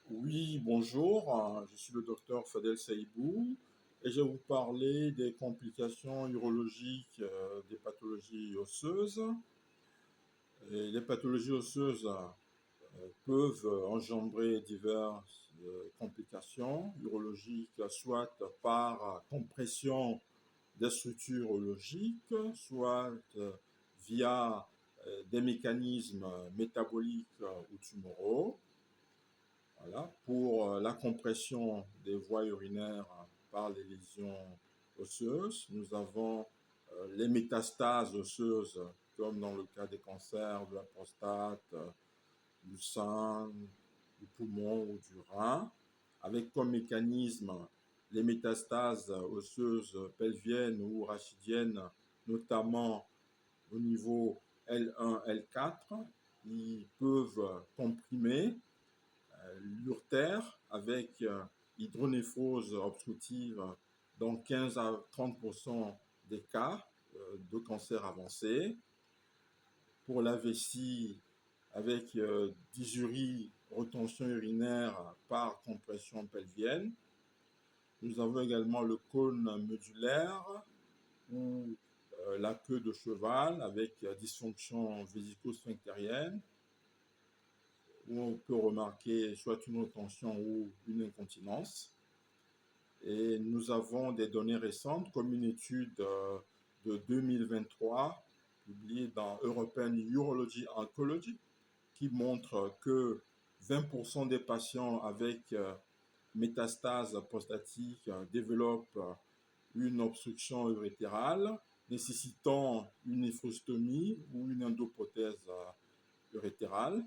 Oui, bonjour, je suis le docteur Fadel Saïbou et je vais vous parler des complications urologiques des pathologies osseuses. Et les pathologies osseuses peuvent engendrer diverses complications urologiques, soit par compression des structures urologiques, soit via des mécanismes métaboliques ou tumoraux. Voilà. Pour la compression des voies urinaires par les lésions osseuses, nous avons les métastases osseuses, comme dans le cas des cancers de la prostate, du sein, du poumon ou du rein, avec comme mécanisme les métastases osseuses pelviennes ou rachidiennes, notamment au niveau L1, L4, qui peuvent comprimer l'urtère avec hydronéphrose obstructive dans 15 à 30% des cas de cancer avancé. Pour la vessie, avec dysurie, retention urinaire par compression pelvienne. Nous avons également le cône médulaire ou la queue de cheval avec dysfonction vésico-sphinctérienne, où on peut remarquer soit une retention ou une incontinence. Et nous avons des données récentes, comme une étude de 2023 publiée dans European Urology Oncology, qui montre que 20% des patients avec métastase prostatique développent une obstruction urétérale nécessitant une néphrostomie ou une endoprothèse urétérale.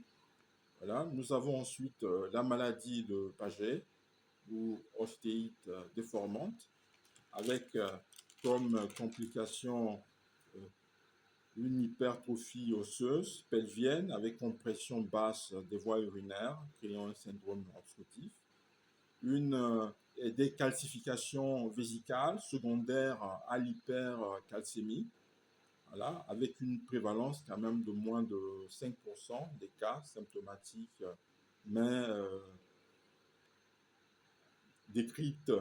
Voilà. Nous avons ensuite la maladie de Paget ou ostéite déformante, avec comme complication une hypertrophie osseuse pelvienne avec compression basse des voies urinaires, créant un syndrome obstructif, des calcifications vésicales secondaires à l'hypercalcémie, voilà, avec une prévalence quand même de moins de 5% des cas symptomatiques, mais décrite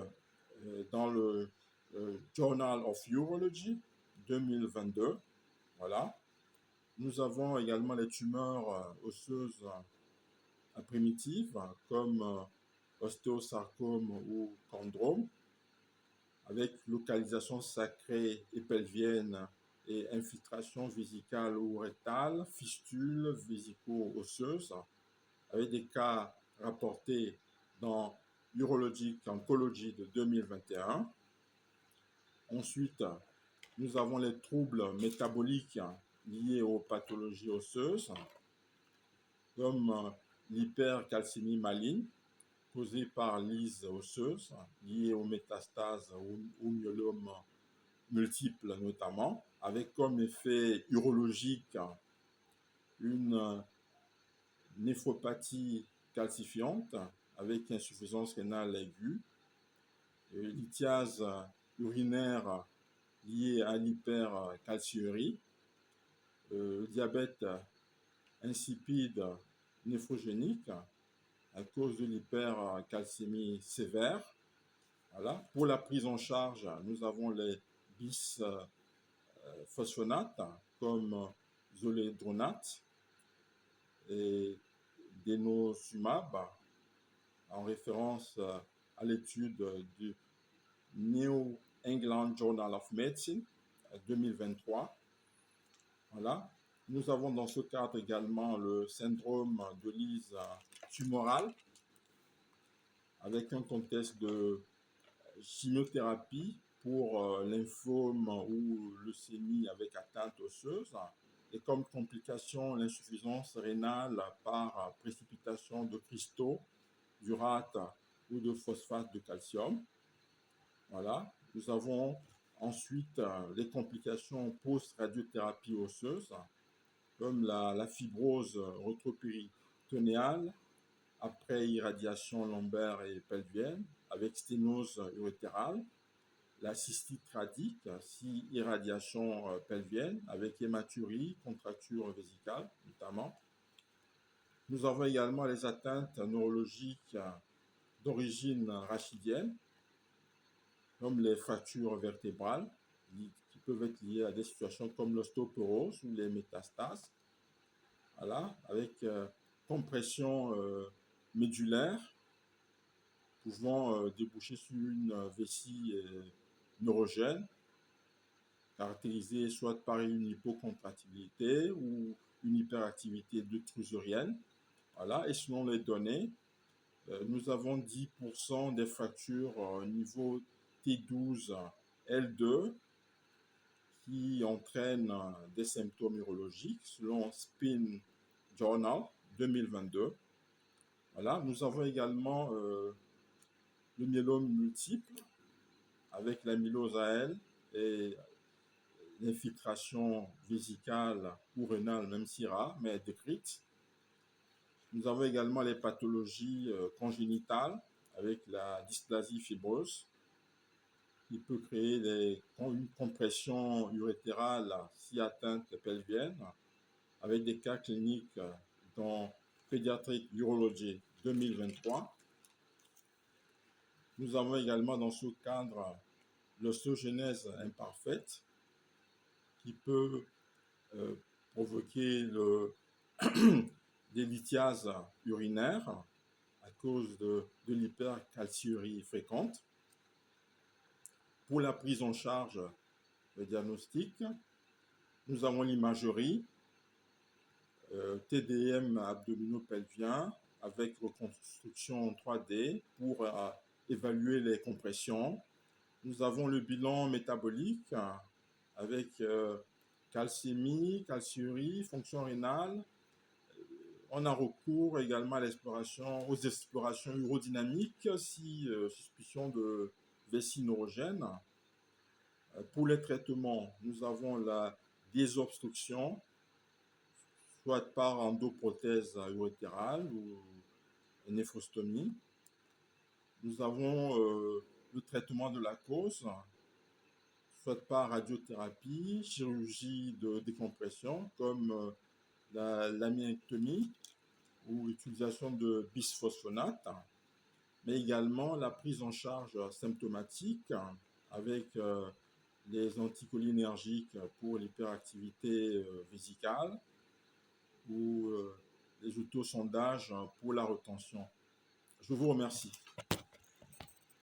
dans le Journal of Urology 2022. Voilà. Nous avons également les tumeurs osseuses primitives comme ostéosarcome ou chondrome, avec localisation sacrée et pelvienne et infiltration vésicale ou rectale, fistule vésico-osseuse, avec des cas rapportés dans Urologic Oncology de 2021. Ensuite, nous avons les troubles métaboliques liés aux pathologies osseuses, comme l'hypercalcémie maligne, causée par lyse osseuse, liée aux métastases ou myélome multiples notamment, avec comme effet urologique une néphropathie calcifiante avec insuffisance rénale aiguë, lithiase urinaire liée à l'hypercalciurie, diabète insipide néphrogénique à cause de l'hypercalcémie sévère. Voilà. Pour la prise en charge, nous avons les bisphosphonates comme zoledronate et denosumab, en référence à l'étude du New England Journal of Medicine 2023. Voilà. Nous avons dans ce cadre également le syndrome de lyse tumorale, avec un contexte de chimiothérapie pour lymphome ou leucémie avec atteinte osseuse, et comme complication l'insuffisance rénale par précipitation de cristaux d'urate ou de phosphate de calcium. Voilà. Nous avons ensuite les complications post-radiothérapie osseuse, comme la fibrose retropéritonéale après irradiation lombaire et pelvienne, avec sténose urétérale, la cystite radique, si irradiation pelvienne, avec hématurie, contracture vésicale notamment, Nous avons également les atteintes neurologiques d'origine rachidienne, comme les fractures vertébrales, qui peuvent être liées à des situations comme l'ostéoporose ou les métastases, voilà, avec compression médulaire, pouvant déboucher sur une vessie neurogène, caractérisée soit par une hypocontractilité ou une hyperactivité trusurienne. Voilà, et selon les données, nous avons 10% des fractures niveau T12 L2 qui entraînent des symptômes urologiques selon Spin Journal 2022. Voilà, nous avons également le myélome multiple avec l'amylose AL et l'infiltration vésicale ou rénale, même si rare, mais décrite. Nous avons également les pathologies congénitales avec la dysplasie fibreuse qui peut créer une compression urétérale si atteinte pelvienne avec des cas cliniques dans Pediatric Urology 2023. Nous avons également dans ce cadre l'ostéogenèse imparfaite qui peut provoquer des lithiases urinaires à cause de l'hypercalciurie fréquente. Pour la prise en charge, le diagnostic, nous avons l'imagerie, TDM abdominopelvien avec reconstruction 3D pour évaluer les compressions. Nous avons le bilan métabolique avec calcémie, calciurie, fonction rénale. On a recours également aux explorations urodynamiques si suspicion de vessie neurogène. Pour les traitements, nous avons la désobstruction, soit par endoprothèse urétérale ou néphrostomie. Nous avons le traitement de la cause, soit par radiothérapie, chirurgie de décompression, comme la laminectomie ou utilisation de bisphosphonate, mais également la prise en charge symptomatique avec les anticholinergiques pour l'hyperactivité vésicale ou les autosondages pour la retention. Je vous remercie.